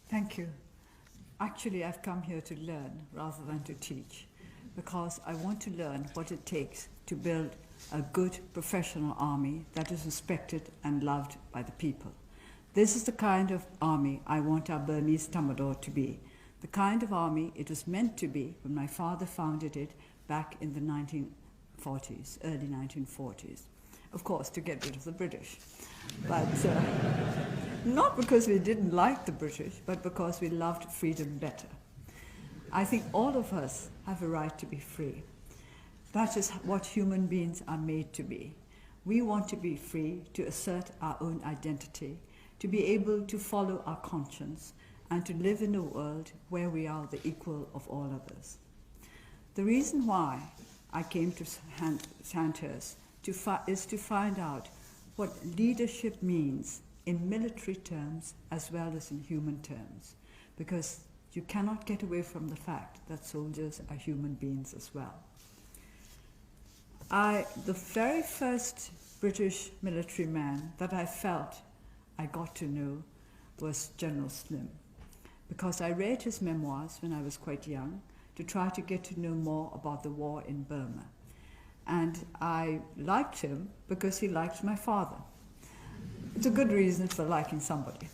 Thank you. Actually, I've come here to learn rather than to teach, because I want to learn what it takes to build a good professional army that is respected and loved by the people. This is the kind of army I want our Burmese Tamador to be, the kind of army it was meant to be when my father founded it back in the 1940s, early 1940s. Of course, to get rid of the British. But not because we didn't like the British, but because we loved freedom better. I think all of us have a right to be free. That is what human beings are made to be. We want to be free to assert our own identity, to be able to follow our conscience, and to live in a world where we are the equal of all others. The reason why I came to Sandhurst is to find out what leadership means in military terms as well as in human terms, because you cannot get away from the fact that soldiers are human beings as well. The very first British military man that I felt I got to know was General Slim, because I read his memoirs when I was quite young to try to get to know more about the war in Burma. And I liked him because he liked my father. It's a good reason for liking somebody.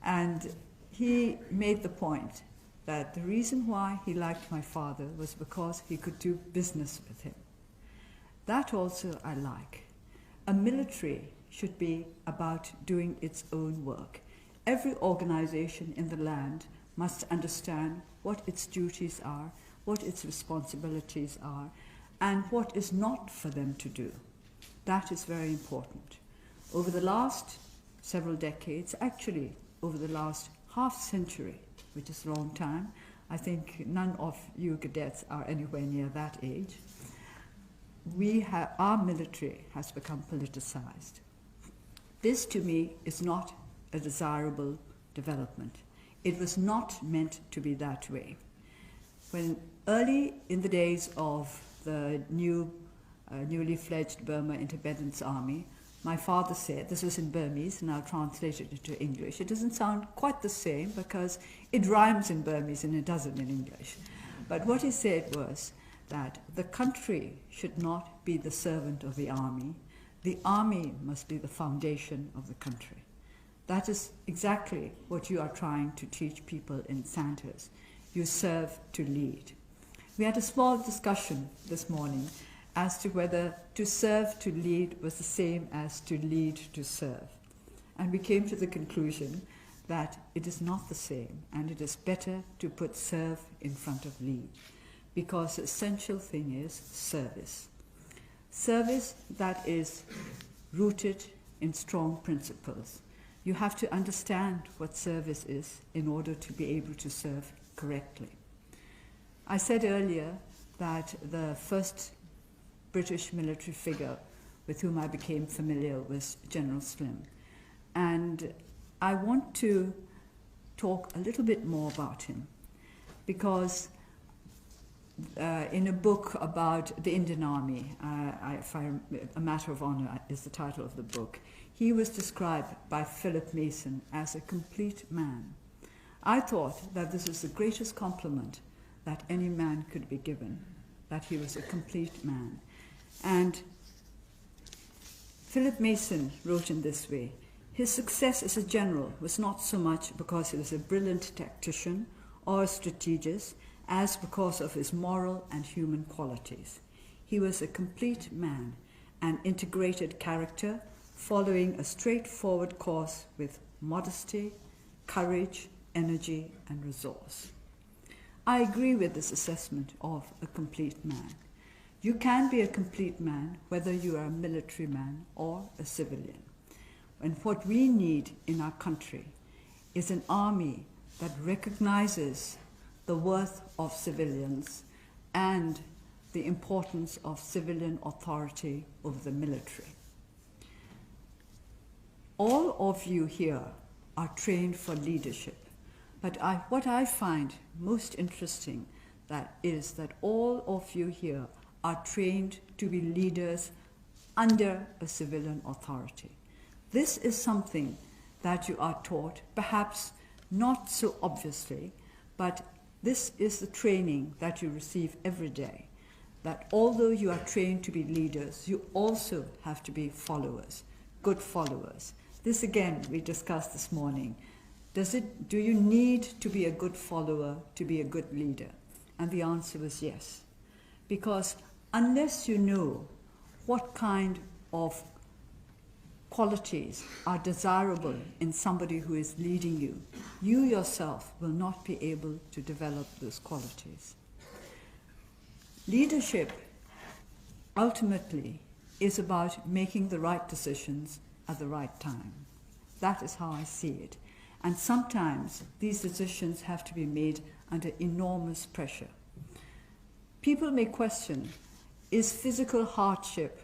And he made the point that the reason why he liked my father was because he could do business with him. That also I like. A military should be about doing its own work. Every organization in the land must understand what its duties are, what its responsibilities are, and what is not for them to do. That is very important. Over the last several decades, actually over the last half century, which is a long time, I think none of you cadets are anywhere near that age, our military has become politicized. This to me is not a desirable development. It was not meant to be that way. When early in the days of the newly fledged Burma Independence Army, my father said, this was in Burmese and I'll translate it into English. It doesn't sound quite the same because it rhymes in Burmese and it doesn't in English. But what he said was that the country should not be the servant of the army must be the foundation of the country. That is exactly what you are trying to teach people in Sandhurst. You serve to lead. We had a small discussion this morning as to whether to serve to lead was the same as to lead to serve. And we came to the conclusion that it is not the same, and it is better to put serve in front of lead, because the essential thing is service. Service that is rooted in strong principles. You have to understand what service is in order to be able to serve correctly. I said earlier that the first British military figure with whom I became familiar was General Slim. And I want to talk a little bit more about him, because in a book about the Indian Army, A Matter of Honor is the title of the book, he was described by Philip Mason as a complete man. I thought that this was the greatest compliment that any man could be given, that he was a complete man. And Philip Mason wrote in this way, his success as a general was not so much because he was a brilliant tactician or a strategist as because of his moral and human qualities. He was a complete man, an integrated character, following a straightforward course with modesty, courage, energy, and resource. I agree with this assessment of a complete man. You can be a complete man whether you are a military man or a civilian. And what we need in our country is an army that recognizes the worth of civilians and the importance of civilian authority over the military. All of you here are trained for leadership, but what I find most interesting is that all of you here are trained to be leaders under a civilian authority. This is something that you are taught, perhaps not so obviously, but this is the training that you receive every day. That although you are trained to be leaders, you also have to be followers, good followers. This again we discussed this morning. Do you need to be a good follower to be a good leader? And the answer was yes. Because unless you know what kind of qualities are desirable in somebody who is leading you, you yourself will not be able to develop those qualities. Leadership ultimately is about making the right decisions at the right time. That is how I see it. And sometimes these decisions have to be made under enormous pressure. People may question, is physical hardship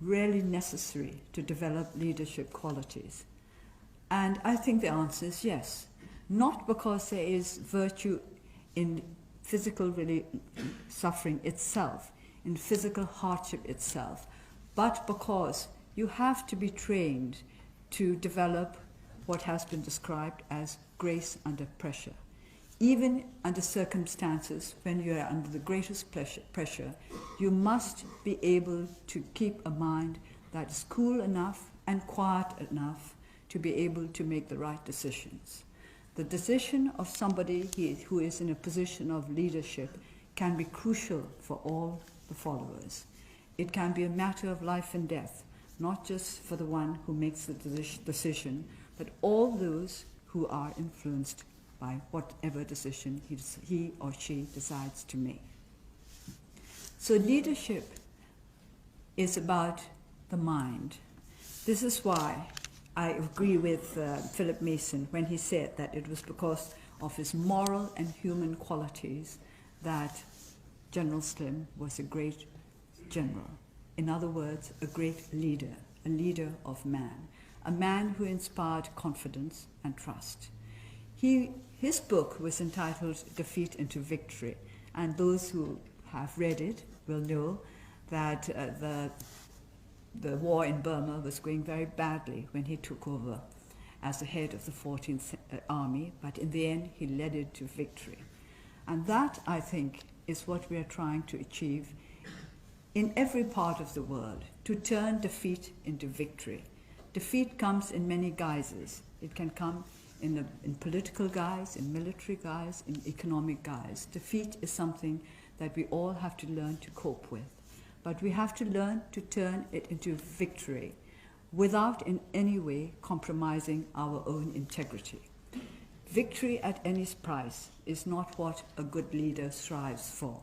really necessary to develop leadership qualities? And I think the answer is yes. Not because there is virtue in physical suffering itself, in physical hardship itself, but because you have to be trained to develop what has been described as grace under pressure. Even under circumstances when you are under the greatest pressure, you must be able to keep a mind that is cool enough and quiet enough to be able to make the right decisions. The decision of somebody who is in a position of leadership can be crucial for all the followers. It can be a matter of life and death, not just for the one who makes the decision, but all those who are influenced by whatever decision he or she decides to make. So leadership is about the mind. This is why I agree with Philip Mason when he said that it was because of his moral and human qualities that General Slim was a great general. In other words, a great leader, a leader of man, a man who inspired confidence and trust. His book was entitled Defeat into Victory, and those who have read it will know that the war in Burma was going very badly when he took over as the head of the 14th Army, but in the end he led it to victory. And that, I think, is what we are trying to achieve in every part of the world, to turn defeat into victory. Defeat comes in many guises. It can come in political guise, in military guise, in economic guise. Defeat is something that we all have to learn to cope with. But we have to learn to turn it into victory without in any way compromising our own integrity. Victory at any price is not what a good leader strives for.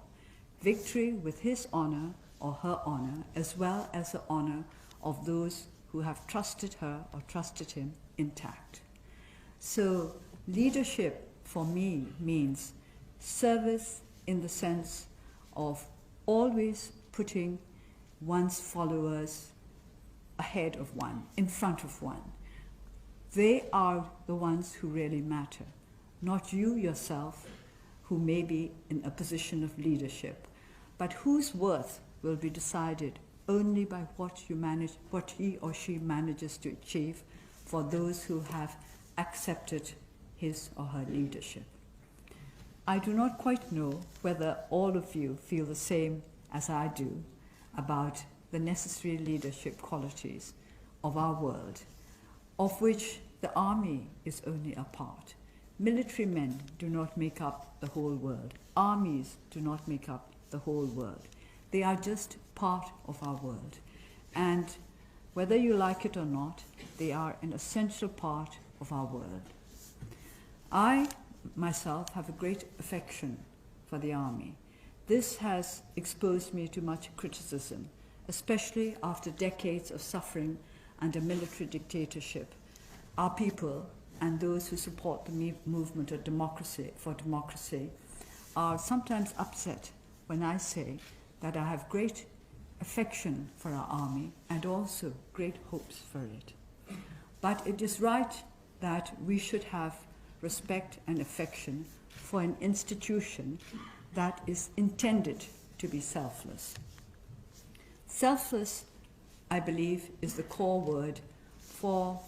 Victory with his honor or her honor, as well as the honor of those who have trusted her or trusted him, intact. So leadership for me means service in the sense of always putting one's followers ahead of one, in front of one. They are the ones who really matter, not you yourself, who may be in a position of leadership, but whose worth will be decided only by what he or she manages to achieve for those who have accepted his or her leadership. I do not quite know whether all of you feel the same as I do about the necessary leadership qualities of our world, of which the army is only a part. Military men do not make up the whole world. Armies do not make up the whole world. They are just part of our world. And whether you like it or not, they are an essential part of our world. I myself have a great affection for the army. This has exposed me to much criticism, especially after decades of suffering under military dictatorship. Our people and those who support the movement of democracy are sometimes upset when I say that I have great affection for our army and also great hopes for it. But it is right that we should have respect and affection for an institution that is intended to be selfless. Selfless, I believe, is the core word for